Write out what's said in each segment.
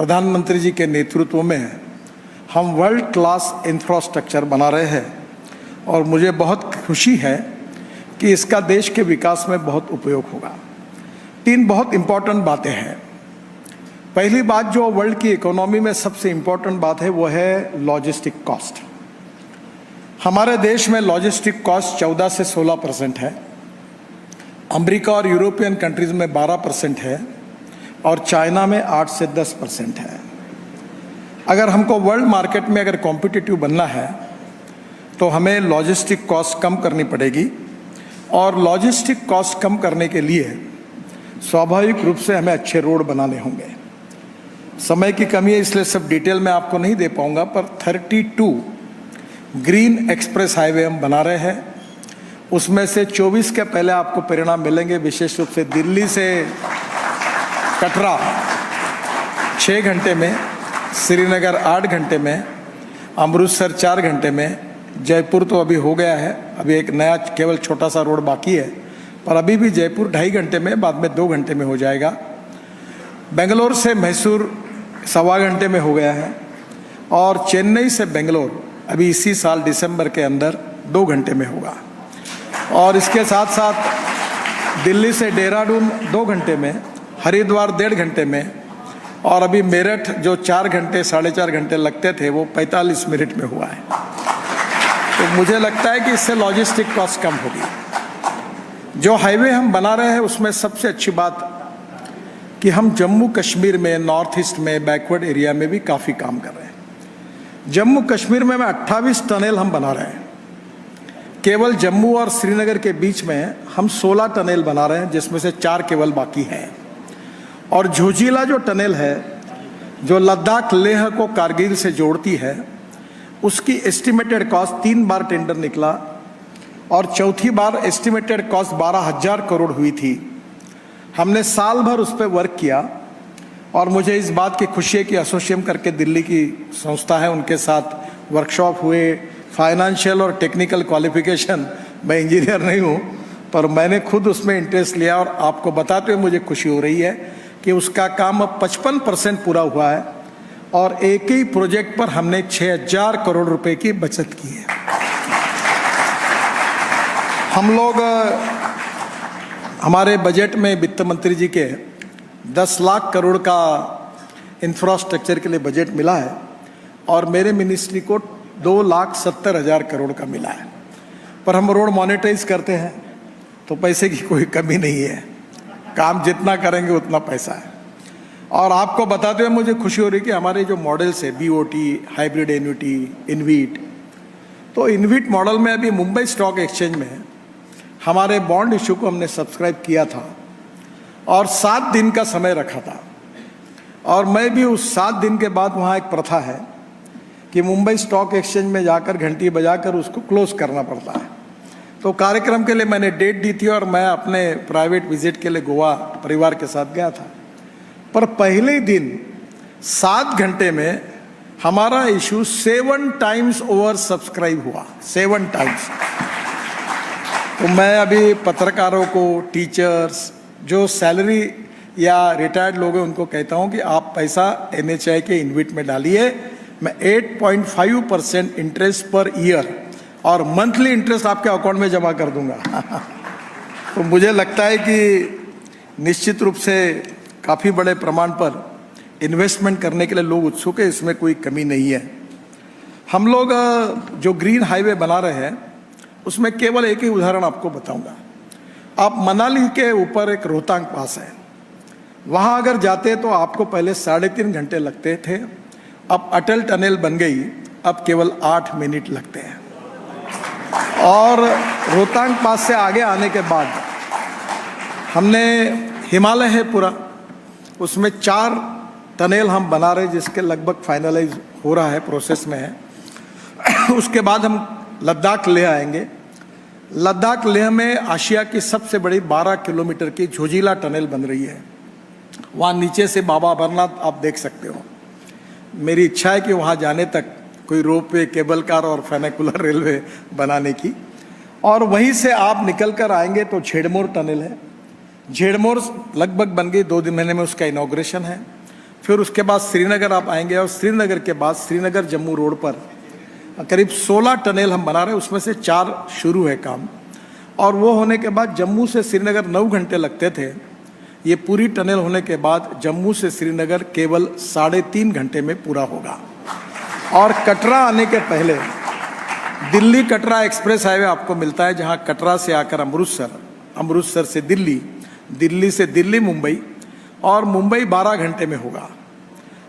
प्रधानमंत्री जी के नेतृत्व में हम वर्ल्ड क्लास इंफ्रास्ट्रक्चर बना रहे हैं और मुझे बहुत खुशी है कि इसका देश के विकास में बहुत उपयोग होगा। 3 बहुत इम्पॉर्टेंट बातें हैं। पहली बात जो वर्ल्ड की इकोनॉमी में सबसे इम्पॉर्टेंट बात है वो है लॉजिस्टिक कॉस्ट। हमारे देश में लॉजिस्टिक कॉस्ट 14 से 16% है, अमेरिका और यूरोपियन कंट्रीज़ में 12% है और चाइना में 8 से 10% है। अगर हमको वर्ल्ड मार्केट में अगर कॉम्पिटिटिव बनना है तो हमें लॉजिस्टिक कॉस्ट कम करनी पड़ेगी और लॉजिस्टिक कॉस्ट कम करने के लिए स्वाभाविक रूप से हमें अच्छे रोड बनाने होंगे। समय की कमी है इसलिए सब डिटेल में आपको नहीं दे पाऊंगा, पर 32 ग्रीन एक्सप्रेस हाईवे हम बना रहे हैं। उसमें से 24 के पहले आपको परिणाम मिलेंगे। विशेष रूप से दिल्ली से कटरा 6 घंटे में, श्रीनगर 8 घंटे में, अमृतसर 4 घंटे में, जयपुर तो अभी हो गया है, अभी एक नया केवल छोटा सा रोड बाकी है, पर अभी भी जयपुर 2.5 घंटे में, बाद में 2 घंटे में हो जाएगा। बेंगलोर से मैसूर 1.25 घंटे में हो गया है और चेन्नई से बेंगलोर अभी इसी साल दिसंबर के अंदर 2 घंटे में होगा। और इसके साथ साथ दिल्ली से देहरादून 2 घंटे में, हरिद्वार 1.5 घंटे में और अभी मेरठ जो 4 घंटे 4.5 घंटे लगते थे वो 45 मिनट में हुआ है। तो मुझे लगता है कि इससे लॉजिस्टिक कॉस्ट कम होगी। जो हाईवे हम बना रहे हैं उसमें सबसे अच्छी बात कि हम जम्मू कश्मीर में, नॉर्थ ईस्ट में, बैकवर्ड एरिया में भी काफ़ी काम कर रहे हैं। जम्मू कश्मीर में 28 टनल हम बना रहे हैं। केवल जम्मू और श्रीनगर के बीच में हम 16 टनल बना रहे हैं, जिसमें से 4 केवल बाकी हैं। और झोजिला जो टनल है जो लद्दाख लेह को कारगिल से जोड़ती है, उसकी एस्टिमेटेड कॉस्ट 3 बार टेंडर निकला और चौथी बार एस्टिमेटेड कॉस्ट 12,000 करोड़ हुई थी। हमने साल भर उस पर वर्क किया और मुझे इस बात की खुशी है कि एसोसिएम करके दिल्ली की संस्था है, उनके साथ वर्कशॉप हुए। फाइनेंशियल और टेक्निकल क्वालिफिकेशन, मैं इंजीनियर नहीं हूँ, पर मैंने खुद उसमें इंटरेस्ट लिया और आपको बताते हुए मुझे खुशी हो रही है कि उसका काम अब 55% पूरा हुआ है और एक ही प्रोजेक्ट पर हमने 6,000 करोड़ रुपए की बचत की है। हम लोग हमारे बजट में वित्त मंत्री जी के 10 लाख करोड़ का इंफ्रास्ट्रक्चर के लिए बजट मिला है और मेरे मिनिस्ट्री को 2,70,000 करोड़ का मिला है। पर हम रोड मॉनेटाइज करते हैं तो पैसे की कोई कमी नहीं है, काम जितना करेंगे उतना पैसा है। और आपको बताते हुए मुझे खुशी हो रही है कि हमारे जो मॉडल्स है BOT, हाइब्रिड एन्युटी, इनवीट, तो इनवीट मॉडल में अभी मुंबई स्टॉक एक्सचेंज में हमारे बॉन्ड इशू को हमने सब्सक्राइब किया था और 7 दिन का समय रखा था। और मैं भी उस 7 दिन के बाद वहाँ एक प्रथा है कि मुंबई स्टॉक एक्सचेंज में जाकर घंटी बजाकर उसको क्लोज करना पड़ता है। तो कार्यक्रम के लिए मैंने डेट दी थी और मैं अपने प्राइवेट विजिट के लिए गोवा परिवार के साथ गया था। पर पहले दिन 7 घंटे में हमारा इशू 7 टाइम्स ओवर सब्सक्राइब हुआ, 7 टाइम्स। तो मैं अभी पत्रकारों को, टीचर्स, जो सैलरी या रिटायर्ड लोग हैं, उनको कहता हूं कि आप पैसा NHAI के इनविट में डालिए। मैं 8.5% इंटरेस्ट पर ईयर और मंथली इंटरेस्ट आपके अकाउंट में जमा कर दूंगा। तो मुझे लगता है कि निश्चित रूप से काफ़ी बड़े प्रमाण पर इन्वेस्टमेंट करने के लिए लोग उत्सुक है, इसमें कोई कमी नहीं है। हम लोग जो ग्रीन हाईवे बना रहे हैं उसमें केवल एक ही उदाहरण आपको बताऊंगा। आप मनाली के ऊपर एक रोहतांग पास है, वहाँ अगर जाते तो आपको पहले 3.5 घंटे लगते थे, अब अटल टनल बन गई, अब केवल 8 मिनट लगते हैं। और रोहतांग पास से आगे आने के बाद हमने हिमालय है पूरा, उसमें 4 टनल हम बना रहे जिसके लगभग फाइनलाइज हो रहा है, प्रोसेस में है। उसके बाद हम लद्दाख लेह आएंगे। लद्दाख लेह में आशिया की सबसे बड़ी 12 किलोमीटर की झोजिला टनल बन रही है। वहाँ नीचे से बाबा अमरनाथ आप देख सकते हो। मेरी इच्छा है कि वहाँ जाने तक कोई रोपवे, केबल कार और फेनिकुलर रेलवे बनाने की। और वहीं से आप निकल कर आएंगे तो झेड़मोर टनल है। झेड़मोर लगभग बन गई, 2 महीने में उसका इनॉग्रेशन है। फिर उसके बाद श्रीनगर आप आएंगे और श्रीनगर के बाद श्रीनगर जम्मू रोड पर करीब 16 टनल हम बना रहे हैं, उसमें से 4 शुरू है काम। और वो होने के बाद जम्मू से श्रीनगर 9 घंटे लगते थे, ये पूरी टनल होने के बाद जम्मू से श्रीनगर केवल 3.5 घंटे में पूरा होगा। और कटरा आने के पहले दिल्ली कटरा एक्सप्रेस हाईवे आपको मिलता है, जहां कटरा से आकर अमृतसर, अमृतसर से दिल्ली, दिल्ली से दिल्ली मुंबई, और मुंबई 12 घंटे में होगा।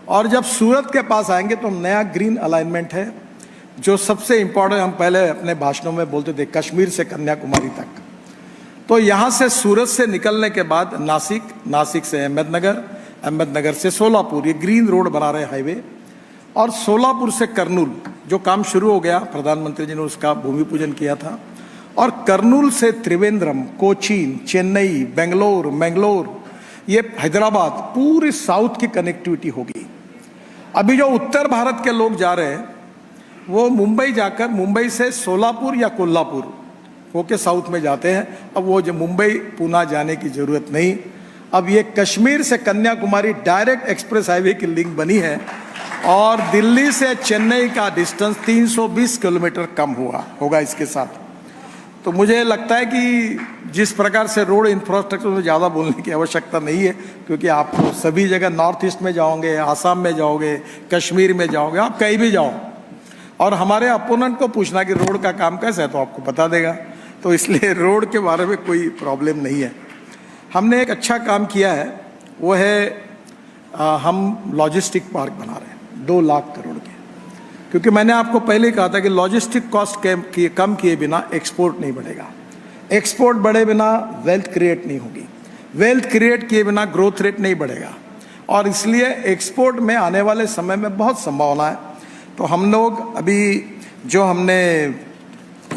और जब सूरत के पास आएंगे तो नया ग्रीन अलाइनमेंट है, जो सबसे इम्पोर्टेंट, हम पहले अपने भाषणों में बोलते थे कश्मीर से कन्याकुमारी तक। तो यहाँ से सूरत से निकलने के बाद नासिक, नासिक से अहमदनगर, अहमदनगर से सोलापुर, ये ग्रीन रोड बना रहे हाईवे। और सोलापुर से कर्नूल, जो काम शुरू हो गया, प्रधानमंत्री जी ने उसका भूमि पूजन किया था। और कर्नूल से त्रिवेंद्रम, कोचीन, चेन्नई, बेंगलोर, मैंगलोर, ये हैदराबाद, पूरी साउथ की कनेक्टिविटी होगी। अभी जो उत्तर भारत के लोग जा रहे हैं वो मुंबई जाकर, मुंबई से सोलापुर या कोल्हापुर होके साउथ में जाते हैं। अब वो जो मुंबई पुणे जाने की ज़रूरत नहीं, अब ये कश्मीर से कन्याकुमारी डायरेक्ट एक्सप्रेस हाईवे की लिंक बनी है। और दिल्ली से चेन्नई का डिस्टेंस 320 किलोमीटर कम होगा इसके साथ। तो मुझे लगता है कि जिस प्रकार से रोड इंफ्रास्ट्रक्चर में ज़्यादा बोलने की आवश्यकता नहीं है, क्योंकि आप सभी जगह नॉर्थ ईस्ट में जाओगे, आसाम में जाओगे, कश्मीर में जाओगे, आप कहीं भी जाओ और हमारे अपोनेंट को पूछना कि रोड का काम कैसा है तो आपको बता देगा। तो इसलिए रोड के बारे में कोई प्रॉब्लम नहीं है। हमने एक अच्छा काम किया है, वो है हम लॉजिस्टिक पार्क बना रहे हैं 2 लाख करोड़ के। क्योंकि मैंने आपको पहले कहा था कि लॉजिस्टिक कॉस्ट कम किए बिना एक्सपोर्ट नहीं बढ़ेगा, एक्सपोर्ट बढ़े बिना वेल्थ क्रिएट नहीं होगी, वेल्थ क्रिएट किए बिना ग्रोथ रेट नहीं बढ़ेगा। और इसलिए एक्सपोर्ट में आने वाले समय में बहुत संभावना है। तो हम लोग अभी जो हमने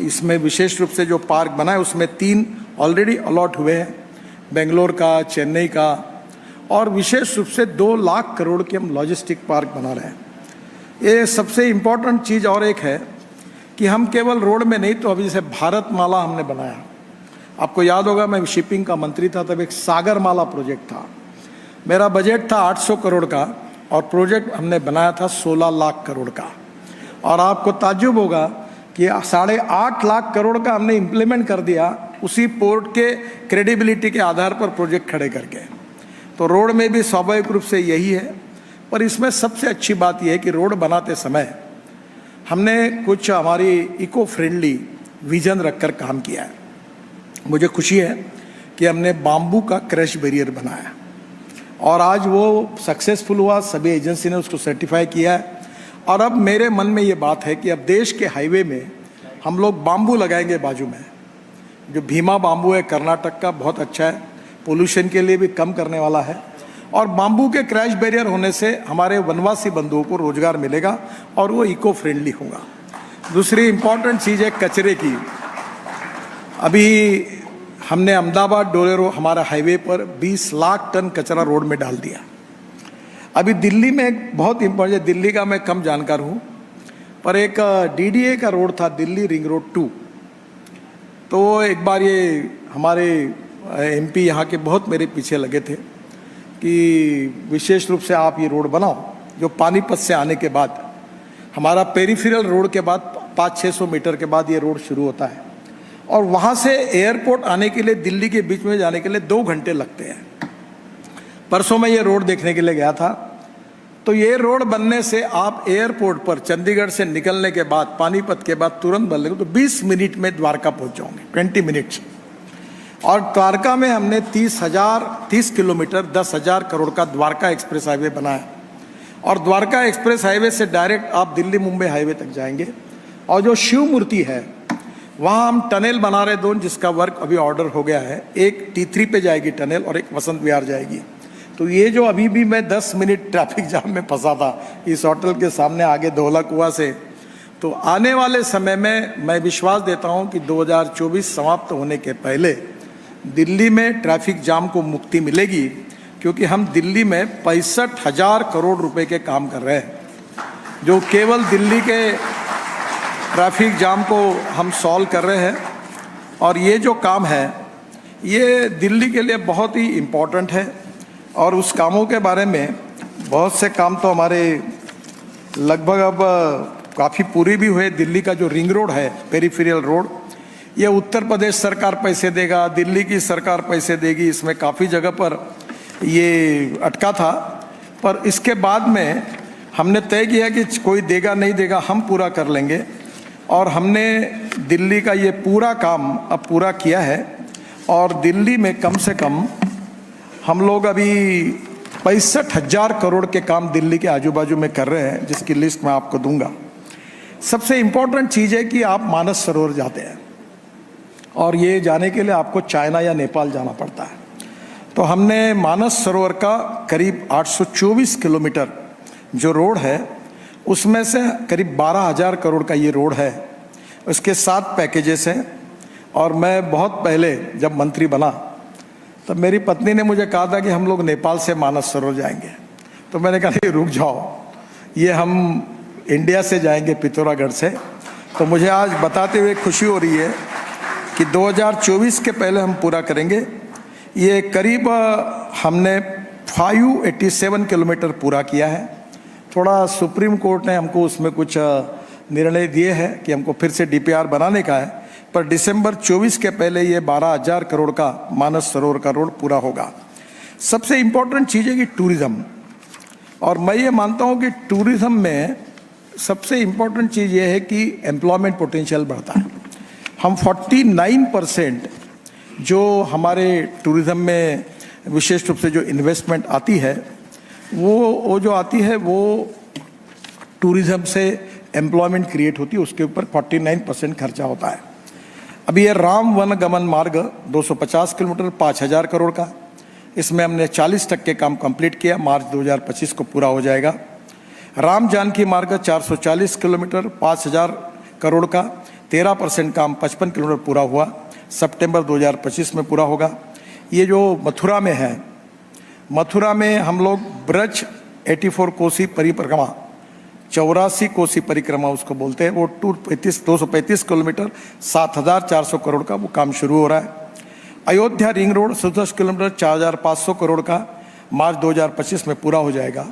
इसमें विशेष रूप से जो पार्क बनाए, उसमें 3 ऑलरेडी अलॉट हुए हैं, बेंगलोर का, चेन्नई का, और विशेष रूप से 2 लाख करोड़ के हम लॉजिस्टिक पार्क बना रहे हैं। ये सबसे इम्पोर्टेंट चीज़ और एक है कि हम केवल रोड में नहीं, तो अभी जैसे भारतमाला हमने बनाया, आपको याद होगा मैं शिपिंग का मंत्री था तब एक सागरमाला प्रोजेक्ट था, मेरा बजट था 800 करोड़ का और प्रोजेक्ट हमने बनाया था 16 लाख करोड़ का। और आपको ताज्जुब होगा कि 8.5 लाख करोड़ का हमने इम्प्लीमेंट कर दिया उसी पोर्ट के क्रेडिबिलिटी के आधार पर प्रोजेक्ट खड़े करके। तो रोड में भी स्वाभाविक रूप से यही है। पर इसमें सबसे अच्छी बात यह है कि रोड बनाते समय हमने कुछ हमारी इको फ्रेंडली विजन रखकर काम किया है। मुझे खुशी है कि हमने बाम्बू का क्रैश बैरियर बनाया और आज वो सक्सेसफुल हुआ, सभी एजेंसी ने उसको सर्टिफाई किया है। और अब मेरे मन में ये बात है कि अब देश के हाईवे में हम लोग बाम्बू लगाएंगे बाजू में। जो भीमा बाम्बू है कर्नाटक का, बहुत अच्छा है, पोल्यूशन के लिए भी कम करने वाला है। और बाम्बू के क्रैश बैरियर होने से हमारे वनवासी बंधुओं को रोजगार मिलेगा और वो इको फ्रेंडली होगा। दूसरी इम्पॉर्टेंट चीज़ है कचरे की। अभी हमने अहमदाबाद डोलेरो हमारा हाईवे पर 20 लाख टन कचरा रोड में डाल दिया। अभी दिल्ली में एक बहुत इम्पोर्टेंट, दिल्ली का मैं कम जानकार हूँ, पर एक DDA का रोड था, दिल्ली रिंग रोड 2। तो एक बार ये हमारे MP यहाँ के बहुत मेरे पीछे लगे थे कि विशेष रूप से आप ये रोड बनाओ, जो पानीपत से आने के बाद हमारा पेरिफेरल रोड के बाद 500-600 मीटर के बाद ये रोड शुरू होता है और वहाँ से एयरपोर्ट आने के लिए दिल्ली के बीच में जाने के लिए 2 घंटे लगते हैं। परसों मैं ये रोड देखने के लिए गया था। तो ये रोड बनने से आप एयरपोर्ट पर चंडीगढ़ से निकलने के बाद, पानीपत के बाद तुरंत बनने को तो 20 मिनट में द्वारका पहुँच जाओगे, 20 मिनट्स। और द्वारका में हमने 30 किलोमीटर 10,000 करोड़ का द्वारका एक्सप्रेस हाईवे बनाया। और द्वारका एक्सप्रेस हाईवे से डायरेक्ट आप दिल्ली मुंबई हाईवे तक जाएंगे। और जो शिव मूर्ति है वहाँ हम टनल बना रहे 2, जिसका वर्क अभी ऑर्डर हो गया है। एक T3 पे जाएगी टनल और एक वसंत विहार जाएगी। तो ये जो अभी भी मैं 10 मिनट ट्रैफिक जाम में फंसा था इस होटल के सामने आगे धौला कुआं से, तो आने वाले समय में मैं विश्वास देता हूँ कि 2024 समाप्त होने के पहले दिल्ली में ट्रैफिक जाम को मुक्ति मिलेगी, क्योंकि हम दिल्ली में 65,000 करोड़ रुपए के काम कर रहे हैं, जो केवल दिल्ली के ट्रैफिक जाम को हम सॉल्व कर रहे हैं। और ये जो काम है ये दिल्ली के लिए बहुत ही इम्पोर्टेंट है। और उस कामों के बारे में बहुत से काम तो हमारे लगभग अब काफ़ी पूरे भी हुए। दिल्ली का जो रिंग रोड है, पेरिफेरल रोड, ये उत्तर प्रदेश सरकार पैसे देगा, दिल्ली की सरकार पैसे देगी, इसमें काफ़ी जगह पर ये अटका था। पर इसके बाद में हमने तय किया कि कोई देगा नहीं देगा, हम पूरा कर लेंगे। और हमने दिल्ली का ये पूरा काम अब पूरा किया है। और दिल्ली में कम से कम हम लोग अभी 65,000 करोड़ के काम दिल्ली के आजू बाजू में कर रहे हैं, जिसकी लिस्ट मैं आपको दूंगा। सबसे इम्पोर्टेंट चीज़ है कि आप मानस सरोवर जाते हैं, और ये जाने के लिए आपको चाइना या नेपाल जाना पड़ता है। तो हमने मानस सरोवर का करीब 824 किलोमीटर जो रोड है, उसमें से करीब 12,000 करोड़ का ये रोड है। उसके 7 पैकेजेस हैं। और मैं बहुत पहले जब मंत्री बना तब मेरी पत्नी ने मुझे कहा था कि हम लोग नेपाल से मानस सरोवर जाएंगे। तो मैंने कहा नहीं, रुक जाओ, ये हम इंडिया से जाएंगे, पिथौरागढ़ से। तो मुझे आज बताते हुए खुशी हो रही है कि 2024 के पहले हम पूरा करेंगे। ये करीब हमने 587 किलोमीटर पूरा किया है। थोड़ा सुप्रीम कोर्ट ने हमको उसमें कुछ निर्णय दिए हैं कि हमको फिर से डीपीआर बनाने का है, पर दिसंबर 24 के पहले ये 12,000 करोड़ का मानस सरोवर का रोड पूरा होगा। सबसे इम्पोर्टेंट चीज़ है कि टूरिज़्म, और मैं ये मानता हूँ कि टूरिज़्म में सबसे इम्पोर्टेंट चीज़ ये है कि एम्प्लॉयमेंट पोटेंशियल बढ़ता है। हम 49% जो हमारे टूरिज़्म में विशेष रूप से जो इन्वेस्टमेंट आती है वो जो आती है वो टूरिज़्म से एम्प्लॉयमेंट क्रिएट होती है, उसके ऊपर 49% खर्चा होता है। अभी ये राम वन गमन मार्ग 250 किलोमीटर 5,000 करोड़ का, इसमें हमने 40% काम कंप्लीट किया, मार्च 2025 को पूरा हो जाएगा। राम जानकी मार्ग 440 किलोमीटर 5,000 करोड़ का, 13% काम 55 किलोमीटर पूरा हुआ, सितंबर 2025 में पूरा होगा। ये जो मथुरा में है, मथुरा में हम लोग ब्रज 84 कोसी परिक्रमा, 84 कोसी परिक्रमा उसको बोलते हैं, वो 235 किलोमीटर 7,400 करोड़ का वो काम शुरू हो रहा है। Ayodhya ring road 67 kilometre 4,500 crore का मार्च 2025 में पूरा हो जाएगा।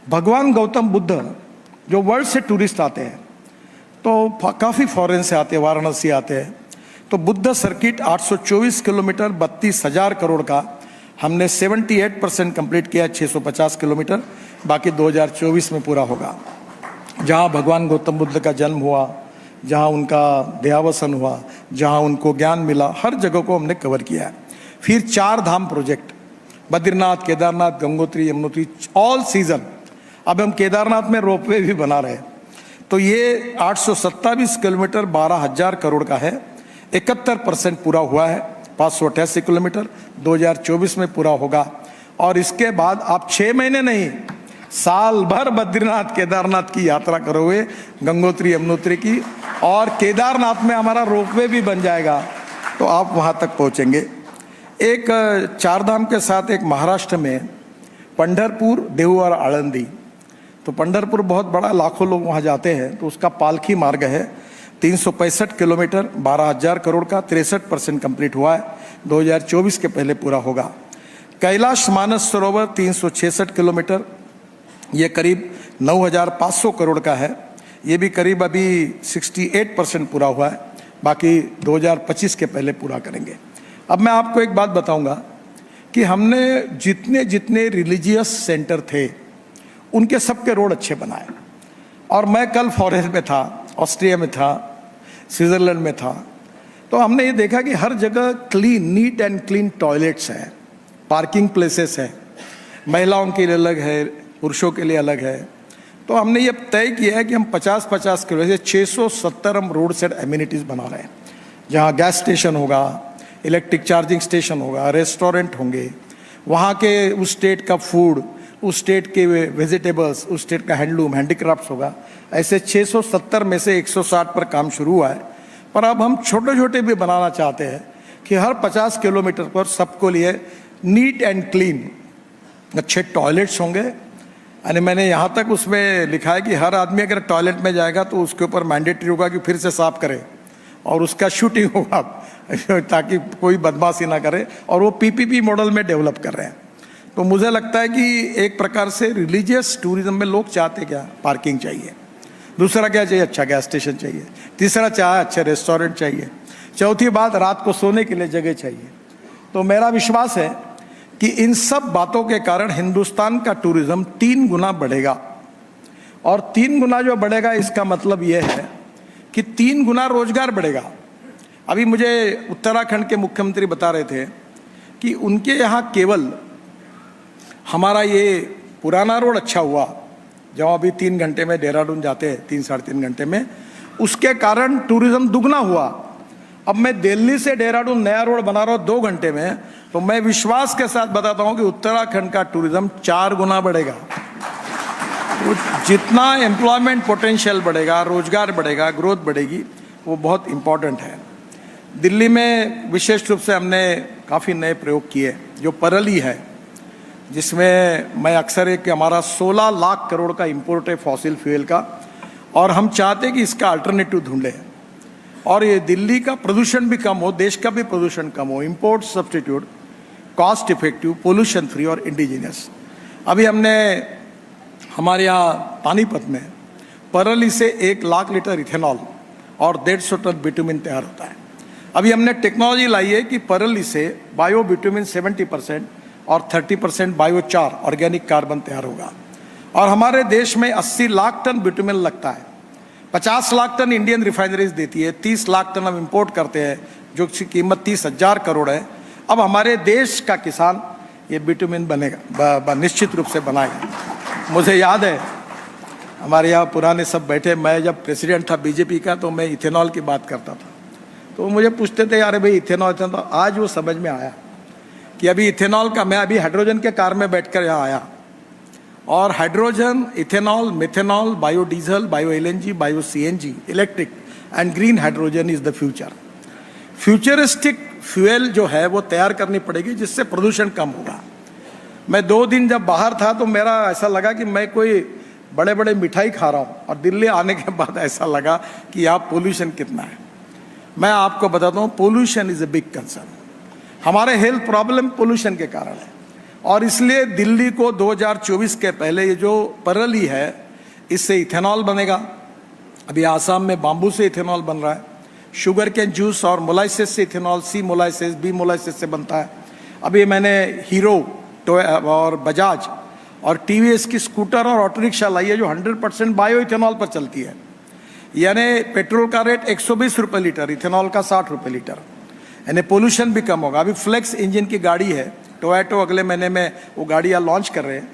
भगवान गौतम बुद्ध जो वर्ल्ड से टूरिस्ट आते हैं, तो काफ़ी फॉरेन से आते हैं, वाराणसी आते हैं, तो बुद्ध सर्किट 824 किलोमीटर 32,000 करोड़ का हमने 78% कंप्लीट किया, 650 किलोमीटर, बाकी 2024 में पूरा होगा। जहाँ भगवान गौतम बुद्ध का जन्म हुआ, जहाँ उनका देहावसन हुआ, जहाँ उनको ज्ञान मिला, हर जगह को हमने कवर किया है। फिर 4 Dham project, Badrinath, Kedarnath, Gangotri, Yamunotri, all season. अब हम केदारनाथ में रोपवे भी बना रहे हैं। तो ये 827 किलोमीटर 12,000 करोड़ का है, 71% पूरा हुआ है। 588 किलोमीटर 2024 में पूरा होगा। और इसके बाद आप 6 महीने नहीं, साल भर बद्रीनाथ केदारनाथ की यात्रा करोगे, गंगोत्री यमुनोत्री की, और केदारनाथ में हमारा रोपवे भी बन जाएगा, तो आप वहाँ तक पहुँचेंगे। एक 4 धाम के साथ एक महाराष्ट्र में पंढरपुर, देहू और आळंदी। तो पंढरपुर बहुत बड़ा, लाखों लोग वहाँ जाते हैं, तो उसका पालकी मार्ग है 365 किलोमीटर 12,000 करोड़ का, 63% कंप्लीट हुआ है, 2024 के पहले पूरा होगा। कैलाश मानस सरोवर 366 किलोमीटर, ये करीब 9,500 करोड़ का है, ये भी करीब अभी 68% पूरा हुआ है, बाकी 2025 के पहले पूरा करेंगे। अब मैं आपको एक बात बताऊंगा कि हमने जितने जितने रिलीजियस सेंटर थे उनके सबके रोड अच्छे बनाए। और मैं कल फॉरेन में था, ऑस्ट्रिया में था, स्विट्ज़रलैंड में था, तो हमने ये देखा कि हर जगह clean, neat and clean toilets हैं, पार्किंग प्लेसेस हैं, महिलाओं के लिए अलग है, पुरुषों के लिए अलग है। तो हमने ये तय किया है कि हम 50-50 के वजह से 670 हम रोड साइड एमिनिटीज़ बना रहे हैं, जहाँ गैस स्टेशन होगा, इलेक्ट्रिक चार्जिंग स्टेशन होगा, रेस्टोरेंट होंगे, वहाँ के उस स्टेट का फूड, उस स्टेट के वेजिटेबल्स, उस स्टेट का हैंडलूम, हैंडीक्राफ्ट्स होगा। ऐसे 670 में से 160 पर काम शुरू हुआ है, पर अब हम छोटे छोटे भी बनाना चाहते हैं कि हर 50 किलोमीटर पर सबको लिए नीट एंड क्लीन अच्छे टॉयलेट्स होंगे। यानी मैंने यहाँ तक उसमें लिखा है कि हर आदमी अगर टॉयलेट में जाएगा तो उसके ऊपर मैंडेटरी होगा कि फिर से साफ करे, और उसका शूटिंग होगा ताकि कोई बदमाशी ना करे, और वो पीपीपी मॉडल में डेवलप कर रहे हैं। तो मुझे लगता है कि एक प्रकार से रिलीजियस टूरिज्म में लोग चाहते क्या, पार्किंग चाहिए, दूसरा क्या चाहिए, अच्छा गैस स्टेशन चाहिए, तीसरा चाहे अच्छे रेस्टोरेंट चाहिए, चौथी बात रात को सोने के लिए जगह चाहिए। तो मेरा विश्वास है कि इन सब बातों के कारण हिंदुस्तान का टूरिज्म 3 गुना बढ़ेगा। और 3 गुना जो बढ़ेगा इसका मतलब यह है कि 3 गुना रोजगार बढ़ेगा। अभी मुझे उत्तराखंड के मुख्यमंत्री बता रहे थे कि उनके यहाँ केवल हमारा ये पुराना रोड अच्छा हुआ, जहाँ अभी 3 घंटे में देहरादून जाते हैं, 3 साढ़े 3 घंटे में, उसके कारण टूरिज्म दुगना हुआ। अब मैं दिल्ली से देहरादून नया रोड बना रहा हूँ 2 घंटे में, तो मैं विश्वास के साथ बताता हूँ कि उत्तराखंड का टूरिज्म 4 गुना बढ़ेगा। तो जितना एम्प्लॉयमेंट पोटेंशियल बढ़ेगा, रोजगार बढ़ेगा, ग्रोथ बढ़ेगी, वो बहुत इम्पॉर्टेंट है। दिल्ली में विशेष रूप से हमने काफ़ी नए प्रयोग किए, जो परली है, जिसमें मैं अक्सर है कि हमारा 16 लाख करोड़ का इंपोर्ट है फॉसिल फ्यूल का, और हम चाहते कि इसका अल्टरनेटिव ढूंढें और ये दिल्ली का प्रदूषण भी कम हो, देश का भी प्रदूषण कम हो, import substitute, cost effective, pollution free और इंडिजिनियस। अभी हमने हमारे यहाँ पानीपत में परली से 1 लाख लीटर इथेनॉल और 150 टन बिटुमिन तैयार होता है। अभी हमने टेक्नोलॉजी लाई है कि परली से बायो बिटुमिन 70% और 30% बायोचार ऑर्गेनिक कार्बन तैयार होगा। और हमारे देश में 80 लाख टन बिटुमिन लगता है, 50 लाख टन इंडियन रिफाइनरीज देती है, 30 लाख टन हम इंपोर्ट करते हैं, जो की कीमत 30,000 करोड़ है। अब हमारे देश का किसान ये बिटुमिन बनेगा, निश्चित रूप से बनाएगा। मुझे याद है हमारे यहाँ पुराने सब बैठे, मैं जब प्रेसिडेंट था बीजेपी का, तो मैं इथेनॉल की बात करता था, तो मुझे पूछते थे यार भाई इथेनॉल, तो आज वो समझ में आया कि अभी इथेनॉल का, मैं अभी हाइड्रोजन के कार में बैठकर यहाँ आया, और hydrogen, ethanol, methanol, biodiesel, bio LNG, bio CNG, electric and green hydrogen is the future. Futuristic fuel जो है वो तैयार करनी पड़ेगी, जिससे प्रदूषण कम होगा। मैं 2 दिन जब बाहर था तो मेरा ऐसा लगा कि मैं कोई बड़े बड़े मिठाई खा रहा हूँ, और दिल्ली आने के बाद ऐसा लगा कि यहाँ पोल्यूशन कितना है। मैं आपको बताता हूँ, pollution is a big concern. हमारे हेल्थ प्रॉब्लम पोल्यूशन के कारण है, और इसलिए दिल्ली को 2024 के पहले ये जो परली है, इससे इथेनॉल बनेगा। अभी आसाम में बाम्बू से इथेनॉल बन रहा है, शुगर कैन जूस और मोलाइसिस से इथेनॉल, सी मोलाइसिस, बी मोलाइसिस से बनता है। अभी मैंने हीरो और बजाज और टीवीएस की स्कूटर और ऑटो रिक्शा लाई है, जो 100% बायो इथेनॉल पर चलती है। यानी पेट्रोल का रेट 120 रुपये लीटर, इथेनॉल का 60 रुपये लीटर, यानी पोल्यूशन भी कम होगा। अभी फ्लेक्स इंजन की गाड़ी है, टोयोटो अगले महीने में वो गाड़ियाँ लॉन्च कर रहे हैं,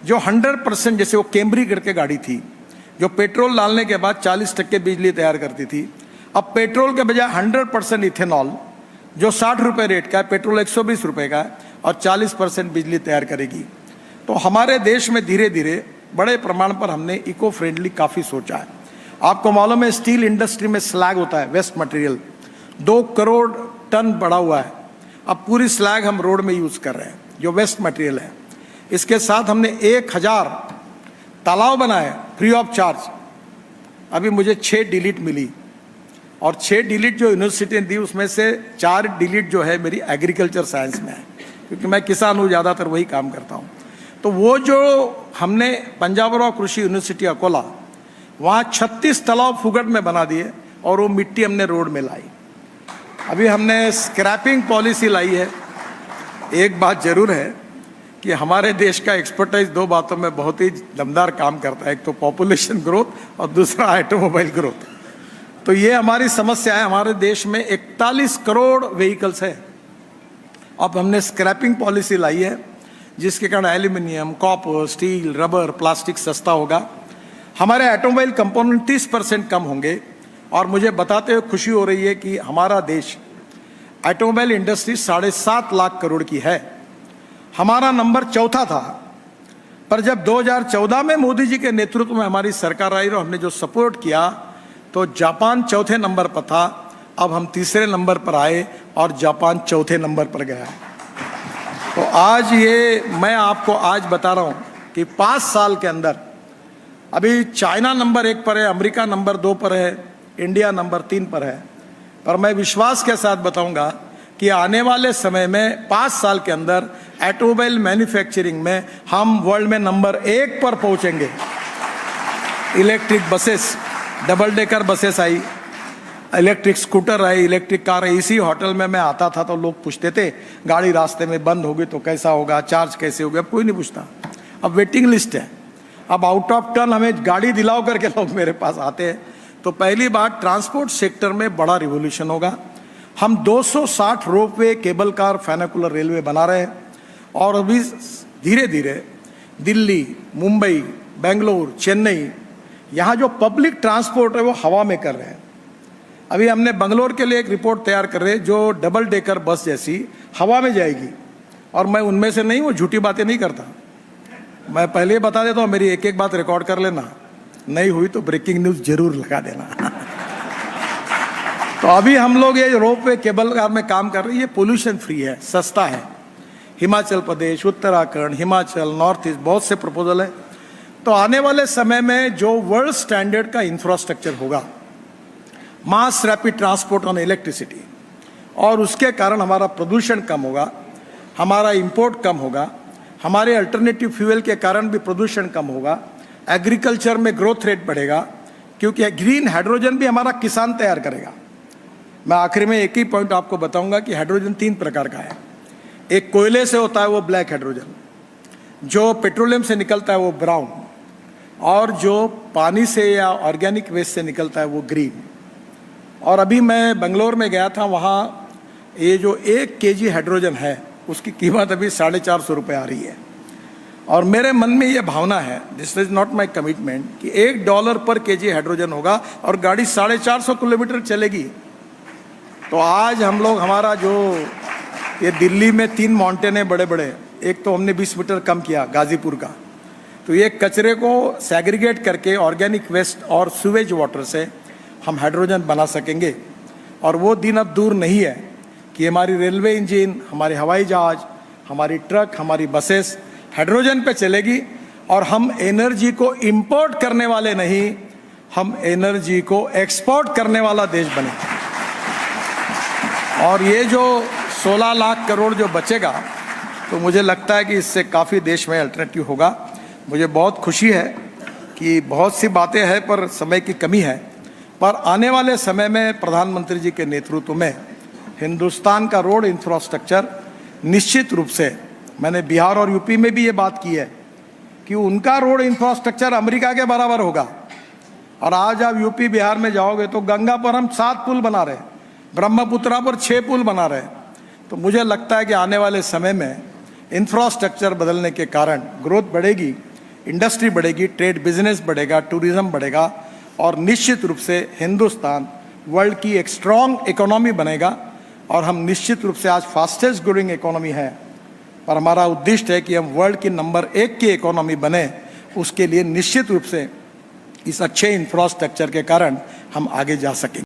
जो 100%, जैसे वो कैमरी करके गाड़ी थी, जो पेट्रोल डालने के बाद 40% बिजली तैयार करती थी, अब पेट्रोल के बजाय 100% इथेनॉल, जो 60 रुपये रेट का है, पेट्रोल 120 रुपये का है, और 40% बिजली तैयार करेगी। तो हमारे देश में धीरे धीरे बड़े प्रमाण पर हमने इको फ्रेंडली काफ़ी सोचा है। आपको मालूम है स्टील इंडस्ट्री में स्लैग होता है, वेस्ट मटेरियल, 2 करोड़ टन बढ़ा हुआ है। अब पूरी स्लैग हम रोड में यूज़ कर रहे हैं, जो वेस्ट मटेरियल है। इसके साथ हमने 1000 तालाब बनाए फ्री ऑफ चार्ज। अभी मुझे 6 डिलीट मिली, और 6 डिलीट जो यूनिवर्सिटी ने दी, उसमें से 4 डिलीट जो है मेरी एग्रीकल्चर साइंस में है, क्योंकि मैं किसान हूँ, ज़्यादातर वही काम करता हूँ। तो वो जो हमने पंजाबराव कृषि यूनिवर्सिटी अकोला, वहाँ 36 तालाब फुगट में बना दिए, और वो मिट्टी हमने रोड में लाई। अभी हमने स्क्रैपिंग पॉलिसी लाई है। एक बात जरूर है कि हमारे देश का एक्सपर्टाइज 2 बातों में बहुत ही दमदार काम करता है, एक तो पॉपुलेशन ग्रोथ और दूसरा ऑटोमोबाइल ग्रोथ। तो ये हमारी समस्या है। हमारे देश में 41 करोड़ व्हीकल्स है। अब हमने स्क्रैपिंग पॉलिसी लाई है, जिसके कारण aluminium, copper, steel, rubber, plastic सस्ता होगा। हमारे ऑटोमोबाइल कंपोनेंट 30% कम होंगे। और मुझे बताते हुए खुशी हो रही है कि हमारा देश ऑटोमोबाइल इंडस्ट्री 7.5 लाख करोड़ की है। हमारा नंबर 4था था, पर जब 2014 में मोदी जी के नेतृत्व में हमारी सरकार आई और हमने जो सपोर्ट किया, तो जापान 4थे नंबर पर था। अब हम 3रे नंबर पर आए और जापान 4थे नंबर पर गया। तो आज ये मैं आपको आज बता रहा हूँ कि 5 साल के अंदर अभी चाइना नंबर 1 पर है, अमेरिका नंबर 2 पर है, इंडिया नंबर 3 पर है। पर मैं विश्वास के साथ बताऊंगा कि आने वाले समय में 5 साल के अंदर ऑटोमोबाइल मैन्युफैक्चरिंग में हम वर्ल्ड में नंबर 1 पर पहुंचेंगे। Electric buses, double decker buses आई, इलेक्ट्रिक स्कूटर आई, इलेक्ट्रिक कार आई। इसी होटल में मैं आता था तो लोग पूछते थे गाड़ी रास्ते में बंद होगी तो कैसा होगा, चार्ज कैसे होगा। अब कोई नहीं पूछता, अब वेटिंग लिस्ट है। अब आउट ऑफ टर्न हमें गाड़ी दिलाओ करके लोग मेरे पास आते हैं। तो पहली बात, ट्रांसपोर्ट सेक्टर में बड़ा रिवोल्यूशन होगा। हम 260 ropeway, cable car, funicular railway बना रहे हैं और अभी धीरे धीरे दिल्ली, मुंबई, बेंगलोर, चेन्नई, यहाँ जो पब्लिक ट्रांसपोर्ट है वो हवा में कर रहे हैं। अभी हमने बंगलोर के लिए एक रिपोर्ट तैयार कर रहे हैं जो डबल डेकर बस जैसी हवा में जाएगी। और मैं उनमें से नहीं, वो झूठी बातें नहीं करता। मैं पहले ही बता देता हूँ, मेरी एक एक बात रिकॉर्ड कर लेना, नहीं हुई तो ब्रेकिंग न्यूज़ जरूर लगा देना। तो अभी हम लोग ये रोपवे, केबल कार में काम कर रहे हैं। ये पोल्यूशन फ्री है, सस्ता है। हिमाचल प्रदेश, उत्तराखंड, हिमाचल, नॉर्थ ईस्ट, बहुत से प्रपोजल है। तो आने वाले समय में जो वर्ल्ड स्टैंडर्ड का इंफ्रास्ट्रक्चर होगा, mass rapid transport on electricity, और उसके कारण हमारा प्रदूषण कम होगा, हमारा इंपोर्ट कम होगा, हमारे अल्टरनेटिव फ्यूल के कारण भी प्रदूषण कम होगा, एग्रीकल्चर में ग्रोथ रेट बढ़ेगा, क्योंकि ग्रीन हाइड्रोजन भी हमारा किसान तैयार करेगा। मैं आखिर में एक ही पॉइंट आपको बताऊंगा कि हाइड्रोजन 3 प्रकार का है। एक कोयले से होता है वो ब्लैक हाइड्रोजन, जो पेट्रोलियम से निकलता है वो ब्राउन, और जो पानी से या ऑर्गेनिक वेस्ट से निकलता है वो ग्रीन। और अभी मैं बेंगलोर में गया था, वहाँ ये जो 1 kg हाइड्रोजन है उसकी कीमत अभी 450 रुपये आ रही है। और मेरे मन में ये भावना है, this is not my commitment, कि $1 पर kg हाइड्रोजन होगा और गाड़ी 450 किलोमीटर चलेगी। तो आज हम लोग, हमारा जो ये दिल्ली में 3 माउंटेन है बड़े बड़े, एक तो हमने 20 मीटर कम किया गाजीपुर का, तो ये कचरे को सेग्रीगेट करके ऑर्गेनिक वेस्ट और सीवेज वाटर से हम हाइड्रोजन बना सकेंगे। और वो दिन अब दूर नहीं है कि हमारी रेलवे इंजन, हमारे हवाई जहाज, हमारी ट्रक, हमारी बसेस हाइड्रोजन पे चलेगी। और हम एनर्जी को इंपोर्ट करने वाले नहीं, हम एनर्जी को एक्सपोर्ट करने वाला देश बने। और ये जो 16 लाख करोड़ जो बचेगा, तो मुझे लगता है कि इससे काफ़ी देश में अल्टरनेटिव होगा। मुझे बहुत खुशी है कि बहुत सी बातें हैं पर समय की कमी है, पर आने वाले समय में प्रधानमंत्री जी के नेतृत्व में हिंदुस्तान का रोड इंफ्रास्ट्रक्चर निश्चित रूप से, मैंने बिहार और यूपी में भी ये बात की है कि उनका रोड इंफ्रास्ट्रक्चर अमेरिका के बराबर होगा। और आज आप यूपी बिहार में जाओगे तो गंगा पर हम 7 पुल बना रहे हैं, ब्रह्मपुत्रा पर 6 पुल बना रहे हैं। तो मुझे लगता है कि आने वाले समय में इंफ्रास्ट्रक्चर बदलने के कारण ग्रोथ बढ़ेगी, इंडस्ट्री बढ़ेगी, ट्रेड बिजनेस बढ़ेगा, टूरिज्म बढ़ेगा, और निश्चित रूप से हिंदुस्तान वर्ल्ड की एक स्ट्रॉन्ग इकोनॉमी बनेगा। और हम निश्चित रूप से आज फास्टेस्ट ग्रोइंग इकोनॉमी है, पर हमारा उद्देश्य है कि हम वर्ल्ड की नंबर 1 की इकोनॉमी बने। उसके लिए निश्चित रूप से इस अच्छे इंफ्रास्ट्रक्चर के कारण हम आगे जा सकेंगे।